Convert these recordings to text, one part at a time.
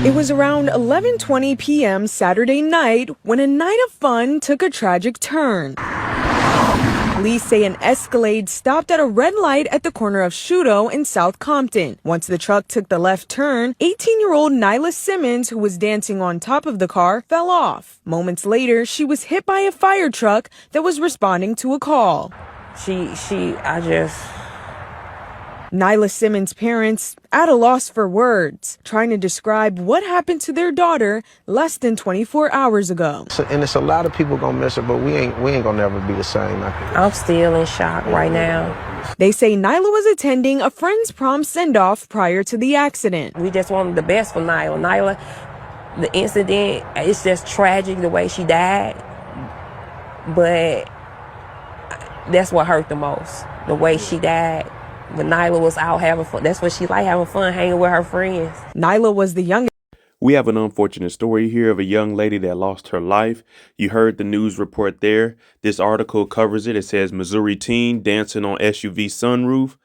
It was around 11:20 p.m. Saturday night when a night of fun took a tragic turn. Police say an Escalade stopped at a red light at the corner of Shudo and South Compton. Once the truck took the left turn, 18-year-old Nyla Simmons, who was dancing on top of the car, fell off. Moments later, she was hit by a fire truck that was responding to a call. Nyla Simmons' parents at a loss for words, trying to describe what happened to their daughter less than 24 hours ago. And it's a lot of people gonna miss her, but we ain't gonna never be the same. I'm still in shock right now. They say Nyla was attending a friend's prom send-off prior to the accident. We just wanted the best for Nyla. Nyla, the incident, it's just tragic the way she died, but that's what hurt the most, the way she died. But Nyla was out having fun. That's what she liked, having fun, hanging with her friends. Nyla was the youngest. We have an unfortunate story here of a young lady that lost her life. You heard the news report there. This article covers it. It says Missouri teen dancing on SUV sunroof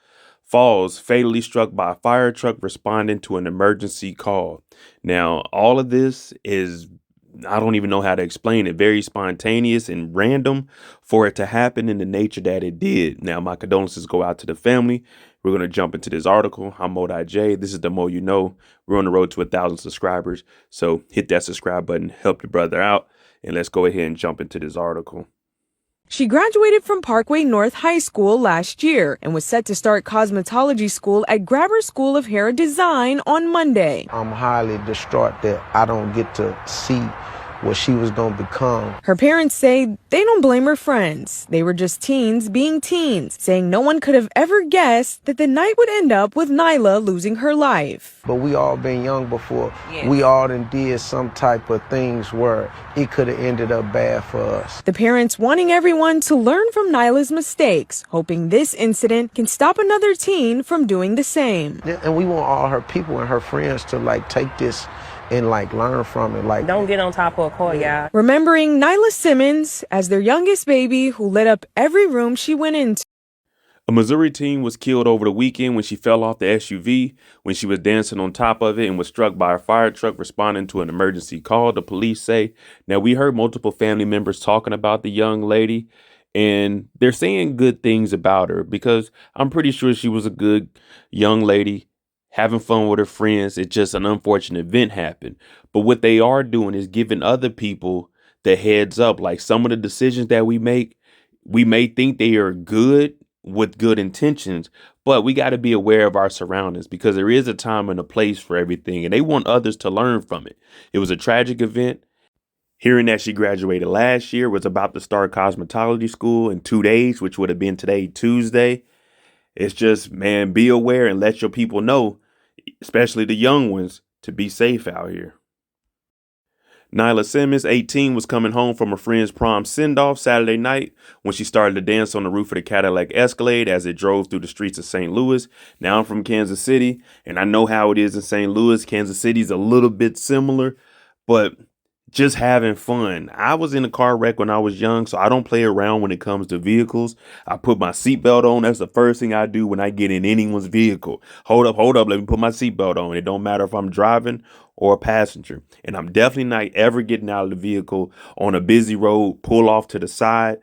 falls fatally struck by a fire truck responding to an emergency call. Now, all of this is, I don't even know how to explain it, very spontaneous and random for it to happen in the nature that it did. Now, my condolences go out to the family. We're going to jump into this article. I'm Modai J. This is The Mo You Know. We're on the road to 1,000 subscribers. So hit that subscribe button, help your brother out, and let's go ahead and jump into this article. She graduated from Parkway North High School last year and was set to start cosmetology school at Grabber School of Hair Design on Monday. I'm highly distraught that I don't get to see what she was going to become. Her parents say they don't blame her friends. They were just teens being teens, saying no one could have ever guessed that the night would end up with Nyla losing her life. But we all been young before. Yeah. We all done did some type of things where it could have ended up bad for us. The parents wanting everyone to learn from Nyla's mistakes, hoping this incident can stop another teen from doing the same. And we want all her people and her friends to take this and learn from it. Don't get on top of a car, y'all. Remembering Nyla Simmons as their youngest baby who lit up every room she went into. A Missouri teen was killed over the weekend when she fell off the SUV when she was dancing on top of it and was struck by a fire truck responding to an emergency call, the police say. Now, we heard multiple family members talking about the young lady, and they're saying good things about her because I'm pretty sure she was a good young lady, having fun with her friends. It's just an unfortunate event happened. But what they are doing is giving other people the heads up. Like some of the decisions that we make, we may think they are good with good intentions, but we got to be aware of our surroundings because there is a time and a place for everything. And they want others to learn from it. It was a tragic event. Hearing that she graduated last year, was about to start cosmetology school in 2 days, which would have been today, Tuesday. It's just, man, be aware and let your people know, especially the young ones, to be safe out here. Nyla Simmons, 18, was coming home from a friend's prom send-off Saturday night when she started to dance on the roof of the Cadillac Escalade as it drove through the streets of St. Louis. Now, I'm from Kansas City, and I know how it is in St. Louis. Kansas City's a little bit similar, but just having fun. I was in a car wreck when I was young, so I don't play around when it comes to vehicles. I put my seatbelt on. That's the first thing I do when I get in anyone's vehicle. Hold up. Let me put my seatbelt on. It don't matter if I'm driving or a passenger. And I'm definitely not ever getting out of the vehicle on a busy road. Pull off to the side,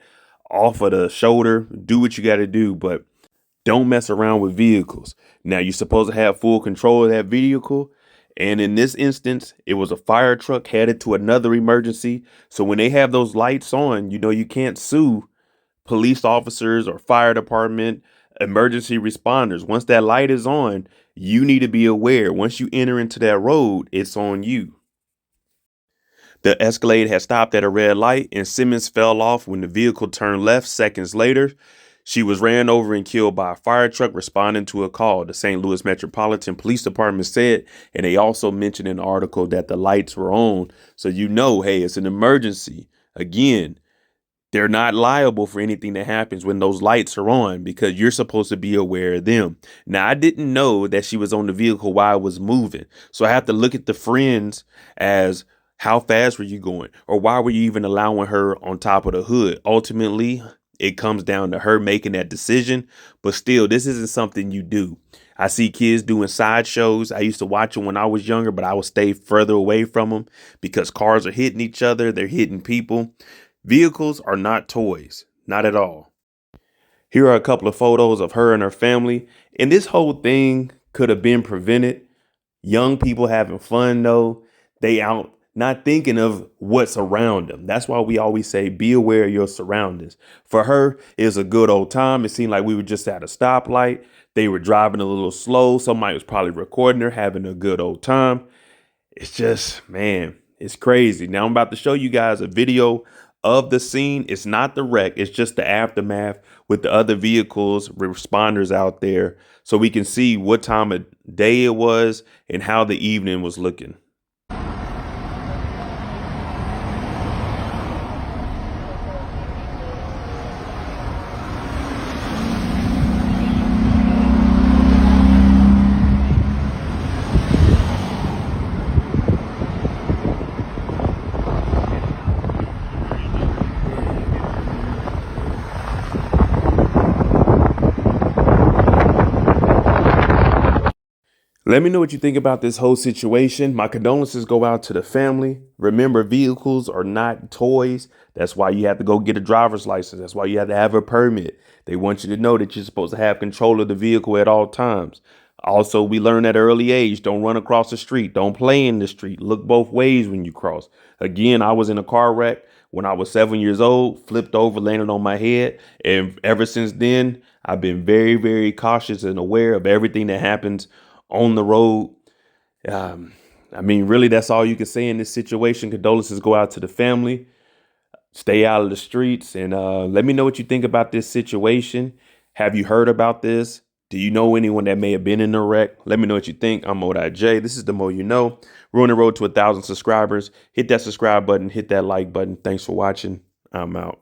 off of the shoulder. Do what you got to do, but don't mess around with vehicles. Now, you're supposed to have full control of that vehicle. And in this instance, it was a fire truck headed to another emergency. So when they have those lights on, you can't sue police officers or fire department, emergency responders. Once that light is on, you need to be aware. Once you enter into that road, it's on you. The Escalade had stopped at a red light and Simmons fell off when the vehicle turned left seconds later. She was ran over and killed by a fire truck responding to a call, the St. Louis Metropolitan Police Department said, and they also mentioned in the article that the lights were on. So hey, it's an emergency. Again, they're not liable for anything that happens when those lights are on because you're supposed to be aware of them. Now, I didn't know that she was on the vehicle while it was moving. So I have to look at the friends as how fast were you going or why were you even allowing her on top of the hood? Ultimately, it comes down to her making that decision. But still, this isn't something you do. I see kids doing sideshows. I used to watch them when I was younger, but I would stay further away from them because cars are hitting each other. They're hitting people. Vehicles are not toys, not at all. Here are a couple of photos of her and her family. And this whole thing could have been prevented. Young people having fun, though. They out not thinking of what's around them. That's why we always say, be aware of your surroundings. For her, it was a good old time. It seemed like we were just at a stoplight. They were driving a little slow. Somebody was probably recording her, having a good old time. It's just, man, it's crazy. Now I'm about to show you guys a video of the scene. It's not the wreck. It's just the aftermath with the other vehicles, responders out there, so we can see what time of day it was and how the evening was looking. Let me know what you think about this whole situation. My condolences go out to the family. Remember, vehicles are not toys. That's why you have to go get a driver's license. That's why you have to have a permit. They want you to know that you're supposed to have control of the vehicle at all times. Also, we learn at an early age, don't run across the street. Don't play in the street. Look both ways when you cross. Again, I was in a car wreck when I was 7 years old, flipped over, landed on my head. And ever since then, I've been very, very cautious and aware of everything that happens on the road. Really, that's all you can say in this situation. Condolences go out to the family. Stay out of the streets, and let me know what you think about this situation. Have you heard about this? Do you know anyone that may have been in a wreck? Let me know what you think. I'm Mo.J. This is the Mo You Know. We're on the road to 1,000 subscribers. Hit that subscribe button. Hit that like button. Thanks for watching. I'm out.